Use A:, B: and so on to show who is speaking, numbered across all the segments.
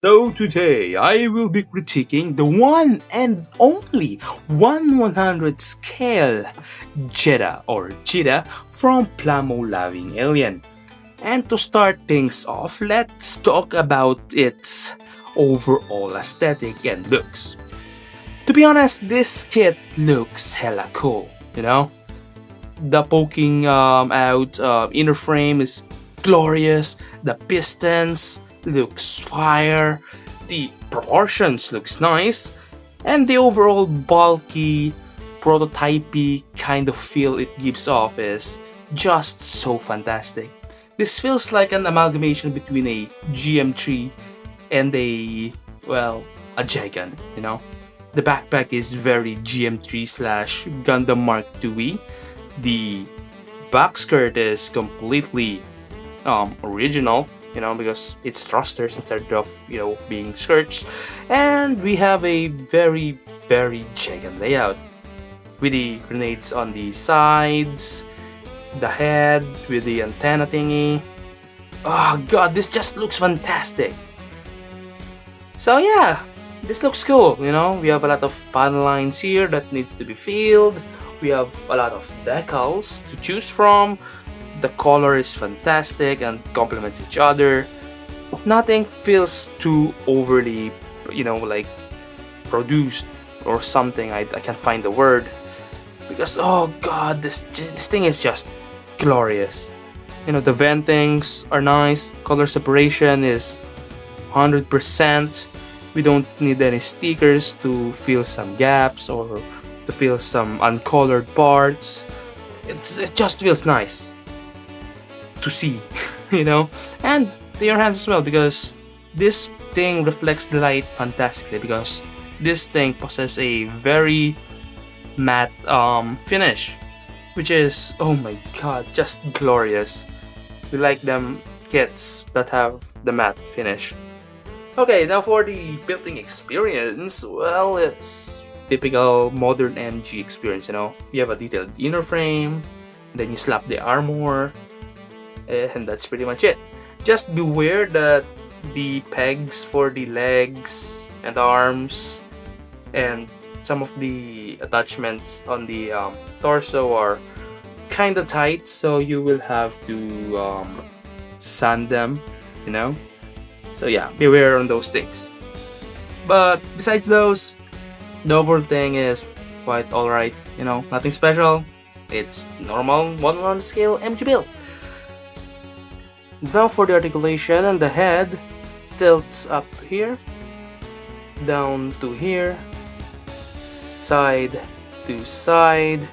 A: So today I will be critiquing the one and only 1/100 scale Jeda or Jeda from Plamo Loving Alien. And to start things off, let's talk about its overall aesthetic and looks. To be honest, this kit looks hella cool, you know? The poking out inner frame is glorious, the pistons looks fire, the proportions looks nice, and the overall bulky, prototypey kind of feel it gives off is just so fantastic. This feels like an amalgamation between a GM3 and a Jegan, you know? The backpack is very GM3 slash Gundam Mark II. The back skirt is completely original, because it's thrusters instead of, being skirts. And we have a very, very Jegan layout with the grenades on the sides, the head with the antenna thingy. Oh god, this just looks fantastic. So yeah, this looks cool, we have a lot of panel lines here that needs to be filled. We have a lot of decals to choose from. The color is fantastic and complements each other. Nothing feels too overly, produced or something. I can't find the word. Because, oh god, this thing is just glorious. The ventings are nice. Color separation is 100%. We don't need any stickers to fill some gaps or to fill some uncolored parts. It just feels nice to see, and to your hands as well, because this thing reflects the light fantastically, because this thing possesses a very matte finish, which is, oh my god, just glorious. We like them kits that have the matte finish. Okay, now for the building experience, well, it's typical modern MG experience, You have a detailed inner frame, then you slap the armor, and that's pretty much it. Just beware that the pegs for the legs and arms and some of the attachments on the torso are kinda tight, so you will have to sand them, So yeah, beware on those things. But besides those, the overall thing is quite alright, nothing special. It's normal 1/1 scale MG build. Now for the articulation, and the head tilts up here, down to here, side to side,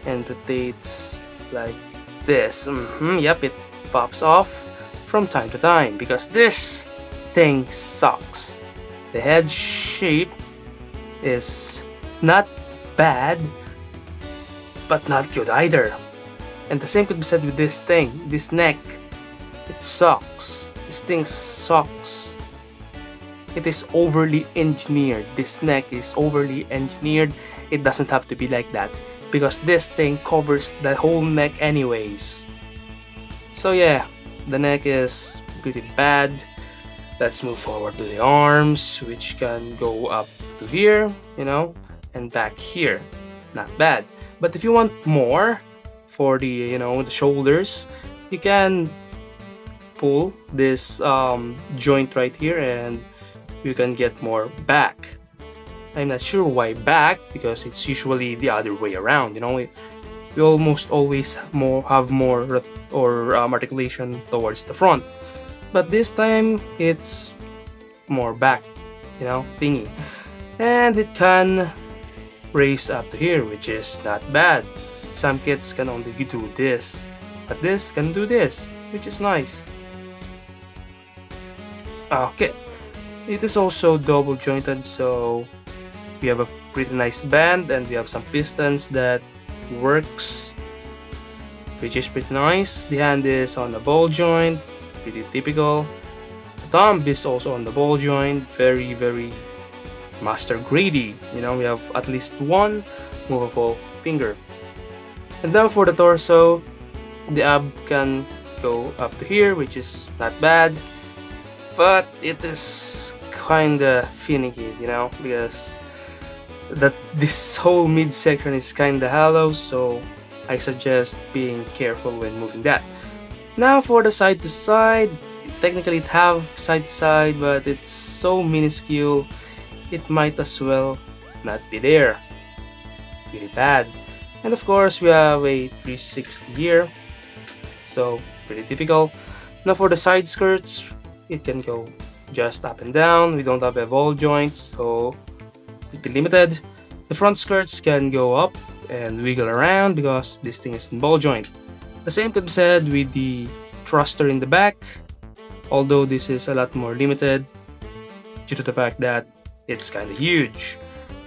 A: and rotates like this. Yep, it pops off from time to time because this thing sucks. The head shape is not bad, but not good either. And the same could be said with this thing, this neck. It sucks. This thing sucks. It is overly engineered. This neck is overly engineered. It doesn't have to be like that, because this thing covers the whole neck anyways. So yeah, the neck is pretty bad. Let's move forward to the arms, which can go up to here, and back here. Not bad. But if you want more for the, the shoulders, you can pull this joint right here and you can get more back. I'm not sure why back, because it's usually the other way around, we almost always have more articulation towards the front, but this time it's more back, thingy, and it can raise up to here, which is not bad. Some kits can only do this, but this can do this, which is nice. Okay, it is also double jointed, so we have a pretty nice band, and we have some pistons that works, which is pretty nice. The hand is on the ball joint, pretty typical. The thumb is also on the ball joint, very, very master grady. We have at least one movable finger. And now for the torso, the ab can go up to here, which is not bad, but it is kinda finicky, because this whole midsection is kinda hollow, so I suggest being careful when moving that. Now for the side to side, technically it have side to side, but it's so minuscule, it might as well not be there. Pretty bad. And of course we have a 360 here, so pretty typical. Now for the side skirts, it can go just up and down. We don't have a ball joint, so pretty limited. The front skirts can go up and wiggle around because this thing is in ball joint. The same could be said with the thruster in the back, although this is a lot more limited due to the fact that it's kinda huge.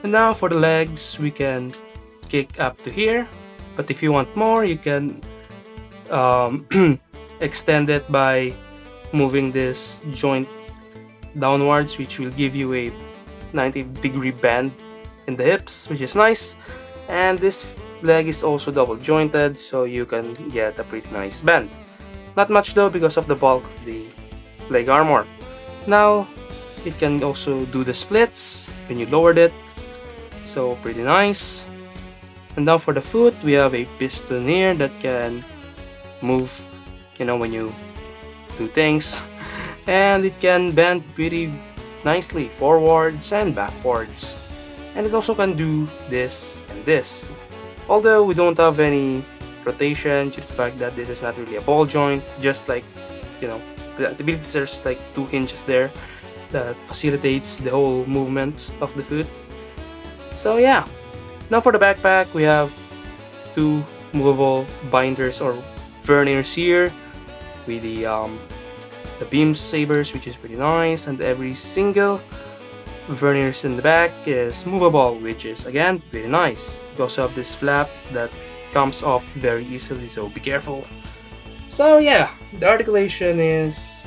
A: And now for the legs, we can kick up to here, but if you want more, you can extend it by moving this joint downwards, which will give you a 90-degree bend in the hips, which is nice. And this leg is also double jointed, so you can get a pretty nice bend. Not much though because of the bulk of the leg armor. Now it can also do the splits when you lowered it, so pretty nice. And now for the foot, we have a piston here that can move, when you do things, and it can bend pretty nicely forwards and backwards. And it also can do this and this. Although we don't have any rotation due to the fact that this is not really a ball joint, just like, there's like 2 hinges there that facilitates the whole movement of the foot. So yeah. Now for the backpack, we have 2 movable binders or verniers here with the beam sabers, which is pretty nice, and every single verniers in the back is movable, which is again pretty nice. We also have this flap that comes off very easily, so be careful. So yeah, the articulation is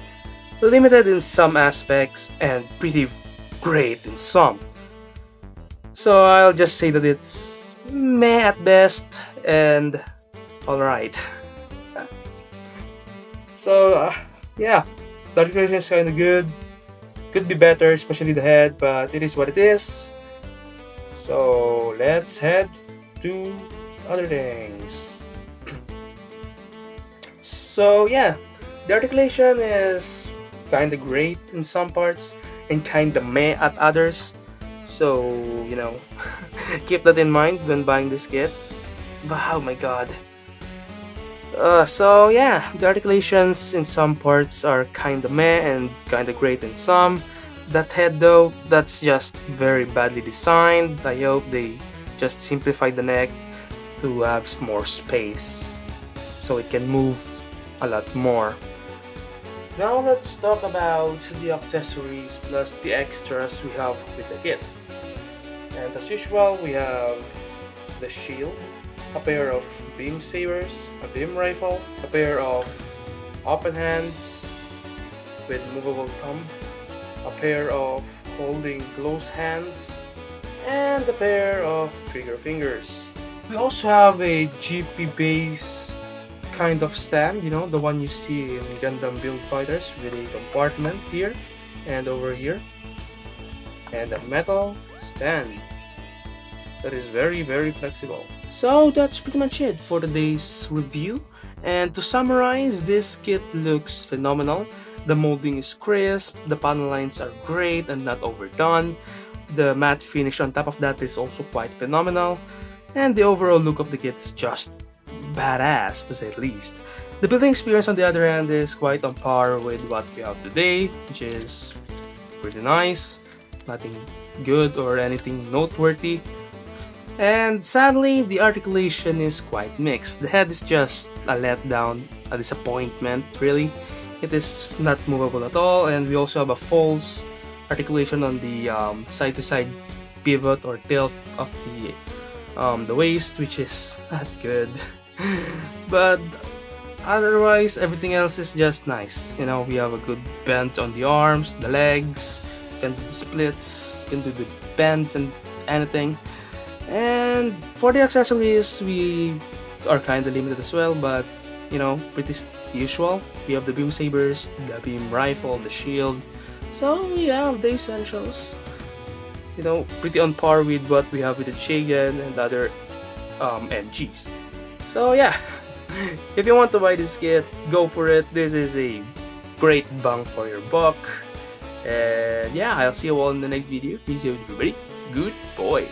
A: limited in some aspects and pretty great in some. So I'll just say that it's meh at best and alright. So yeah, the articulation is kinda good. Could be better, especially the head, but it is what it is. So let's head to other things. So yeah, the articulation is kinda great in some parts and kinda meh at others. So, keep that in mind when buying this kit. But oh my god. So yeah, the articulations in some parts are kinda meh and kinda great in some. That head though, that's just very badly designed. I hope they just simplified the neck to have more space so it can move a lot more. Now let's talk about the accessories plus the extras we have with the kit. And as usual, we have the shield, a pair of beam sabers, a beam rifle, a pair of open hands with movable thumb, a pair of holding close hands, and a pair of trigger fingers. We also have a GP base kind of stand, the one you see in Gundam Build Fighters with a compartment here and over here, and a metal stand that is very, very flexible. So that's pretty much it for today's review. And to summarize, this kit looks phenomenal. The molding is crisp, the panel lines are great and not overdone. The matte finish on top of that is also quite phenomenal. And the overall look of the kit is just badass, to say the least. The building experience on the other hand is quite on par with what we have today, which is pretty nice. Nothing good or anything noteworthy. And sadly, the articulation is quite mixed. The head is just a letdown, a disappointment, really. It is not movable at all, and we also have a false articulation on the side-to-side pivot or tilt of the waist, which is not good. But otherwise, everything else is just nice. We have a good bend on the arms, the legs, can do the splits, can do the bends and anything. And for the accessories, we are kind of limited as well, but pretty usual. We have the beam sabers, the beam rifle, the shield, So we have the essentials, pretty on par with what we have with the Jegan and other MGs. So yeah, if you want to buy this kit, go for it. This is a great bang for your buck. And yeah, I'll see you all in the next video. Peace out, everybody. Good boy.